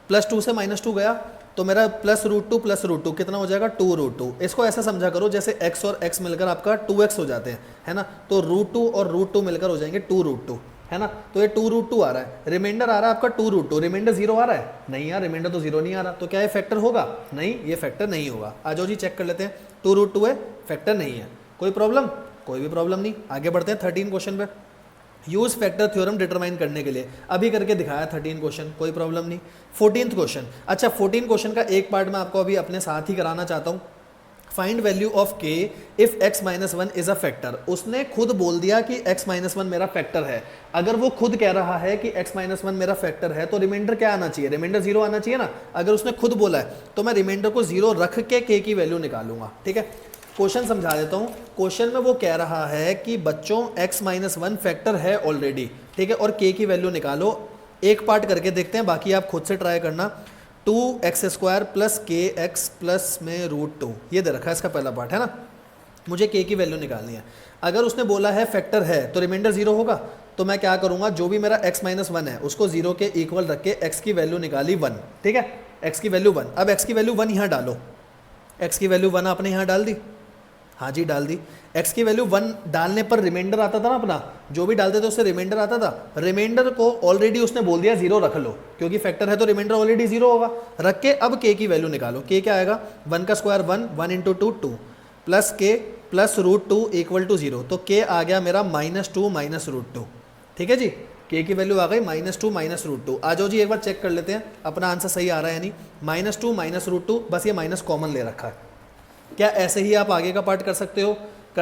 plus 2 से -2 गया तो मेरा प्लस रूट 2 कितना हो जाएगा? 2 रूट 2। इसको ऐसा समझा करो जैसे x और x मिलकर आपका 2x हो जाते हैं, है ना। तो रूट 2 और रूट 2 मिलकर हो जाएंगे 2 रूट 2, है ना। तो ये 2 रूट 2 आ रहा है, रिमाइंडर आ रहा है आपका 2 रूट 2। रिमाइंडर 0 आ रहा है? नहीं यार, रिमाइंडर तो 0 नहीं आ रहा, तो क्या ये फैक्टर होगा? नहीं, ये फैक्टर नहीं होगा। आ जाओ जी चेक कर लेते हैं। 2 रूट 2 है, फैक्टर नहीं है। कोई प्रॉब्लम? कोई भी प्रॉब्लम नहीं। आगे बढ़ते हैं 13 क्वेश्चन पे। यूज फैक्टर थ्योरम डिटरमाइन करने के लिए, अभी करके दिखाया 13 क्वेश्चन, कोई प्रॉब्लम नहीं। 14th क्वेश्चन, अच्छा 14 क्वेश्चन का एक पार्ट मैं आपको अभी अपने साथ ही कराना चाहता हूँ। Find value of k if x minus 1 is a factor. उसने खुद बोल दिया कि x माइनस 1 मेरा फैक्टर है। अगर वो खुद कह रहा है कि x माइनस 1 मेरा फैक्टर है तो रिमाइंडर क्या आना चाहिए? रिमाइंडर 0 आना चाहिए ना। अगर उसने खुद बोला है तो मैं रिमाइंडर को 0 रख के k की वैल्यू निकालूंगा, ठीक है। क्वेश्चन समझा देता हूँ। क्वेश्चन में वो कह रहा है कि बच्चों x माइनस 1 फैक्टर है ऑलरेडी, ठीक है, और k की वैल्यू निकालो। एक पार्ट करके देखते हैं, बाकी आप खुद से ट्राई करना। 2x² प्लस kx प्लस में रूट 2 ये दे रखा है इसका पहला पार्ट, है ना। मुझे k की वैल्यू निकालनी है। अगर उसने बोला है फैक्टर है तो रिमाइंडर 0 होगा, तो मैं क्या करूँगा, जो भी मेरा x माइनस 1 है उसको 0 के इक्वल रख के x की वैल्यू निकाली 1, ठीक है। x की वैल्यू 1, अब x की वैल्यू 1 यहाँ डालो। x की वैल्यू 1 आपने यहाँ डाल दी, हाँ जी डाल दी। x की वैल्यू 1 डालने पर रिमाइंडर आता था ना अपना, जो भी डालते थे उससे रिमाइंडर आता था। रिमाइंडर को ऑलरेडी उसने बोल दिया 0 रख लो, क्योंकि फैक्टर है तो रिमाइंडर ऑलरेडी 0 होगा। रख के अब k की वैल्यू निकालो। k क्या आएगा, 1 का square 1, 1 into 2 2, plus k plus √2 equal to 0। तो k आ गया मेरा -2 माइनस √2। ठीक है जी, k की वैल्यू आ गई -2 माइनस √2। आ जाओ जी एक बार चेक कर लेते हैं अपना आंसर सही आ रहा है नहीं। -2 माइनस √2, बस ये माइनस कॉमन ले रखा है। क्या ऐसे ही आप आगे का पार्ट कर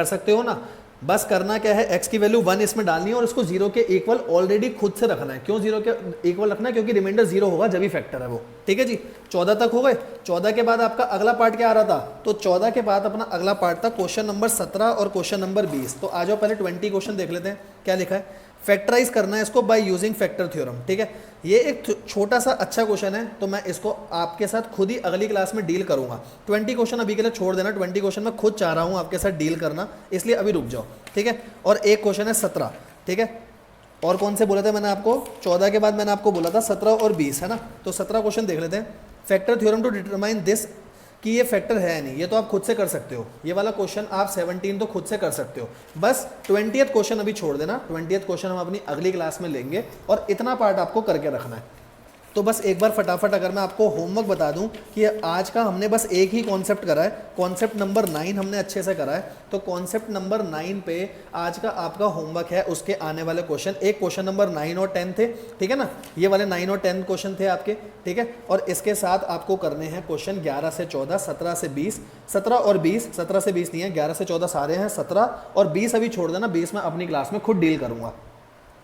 सकते हो ना। बस करना क्या है, x की वैल्यू 1 इसमें डालनी है और इसको 0 के इक्वल ऑलरेडी खुद से रखना है। क्यों 0 के इक्वल रखना है, क्योंकि रिमाइंडर 0 होगा जब भी फैक्टर है वो। ठीक है जी, 14 तक हो गए। 14 के बाद आपका अगला पार्ट क्या आ रहा था, तो 14 के बाद अपना अगला पार्ट था क्वेश्चन नंबर 17 और क्वेश्चन नंबर 20। तो आ जाओ पहले 20 क्वेश्चन देख लेते हैं क्या लिखा है। फैक्टराइज करना है इसको बाय यूजिंग फैक्टर थ्योरम। ठीक है, ये एक छोटा सा अच्छा क्वेश्चन है, तो मैं इसको आपके साथ खुद ही अगली क्लास में डील करूंगा। 20 क्वेश्चन अभी के लिए छोड़ देना, 20 क्वेश्चन मैं खुद चाह रहा हूं आपके साथ डील करना, इसलिए अभी रुक जाओ। ठीक है, और एक क्वेश्चन है 17। ठीक है, और कौन से बोले थे मैंने आपको, 14 के बाद मैंने आपको बोला था 17 और 20 है ना। तो 17 क्वेश्चन देख लेते हैं। Factor theorem to determine this, कि ये फैक्टर है नहीं, ये तो आप खुद से कर सकते हो। ये वाला क्वेश्चन आप 17 तो खुद से कर सकते हो। बस 20th क्वेश्चन अभी छोड़ देना, 20th क्वेश्चन हम अपनी अगली क्लास में लेंगे, और इतना पार्ट आपको करके रखना है। तो बस एक बार फटाफट अगर मैं आपको होमवर्क बता दूं कि आज का हमने बस एक ही कॉन्सेप्ट करा है, कॉन्सेप्ट नंबर 9 हमने अच्छे से करा है। तो कॉन्सेप्ट नंबर 9 पे आज का आपका होमवर्क है, उसके आने वाले क्वेश्चन, एक क्वेश्चन नंबर 9 और 10 थे। ठीक है ना, ये वाले 9 और 10 क्वेश्चन थे आपके। ठीक है, और इसके साथ आपको करने हैं क्वेश्चन 11 से 14, 17 से 20, 17 और 20, 17 से 20 नहीं है, 11 से 14 सारे हैं, 17 और 20 अभी छोड़ देना, 20 मैं अपनी क्लास में खुद डील करूंगा।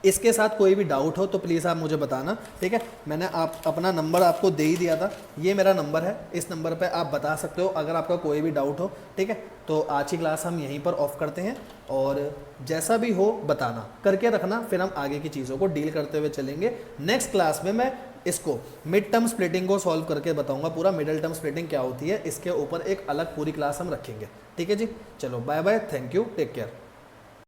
इसके साथ कोई भी डाउट हो तो प्लीज़ आप मुझे बताना। ठीक है, मैंने आप अपना नंबर आपको दे ही दिया था, ये मेरा नंबर है, इस नंबर पे आप बता सकते हो अगर आपका कोई भी डाउट हो। ठीक है, तो आज की क्लास हम यहीं पर ऑफ करते हैं, और जैसा भी हो बताना, करके रखना, फिर हम आगे की चीज़ों को डील करते हुए चलेंगे। नेक्स्ट क्लास में मैं इसको मिड टर्म स्प्लिटिंग को सॉल्व करके बताऊंगा, पूरा मिडिल टर्म स्प्लिटिंग क्या होती है, इसके ऊपर एक अलग पूरी क्लास हम रखेंगे। ठीक है जी, चलो bye bye, thank you, take care.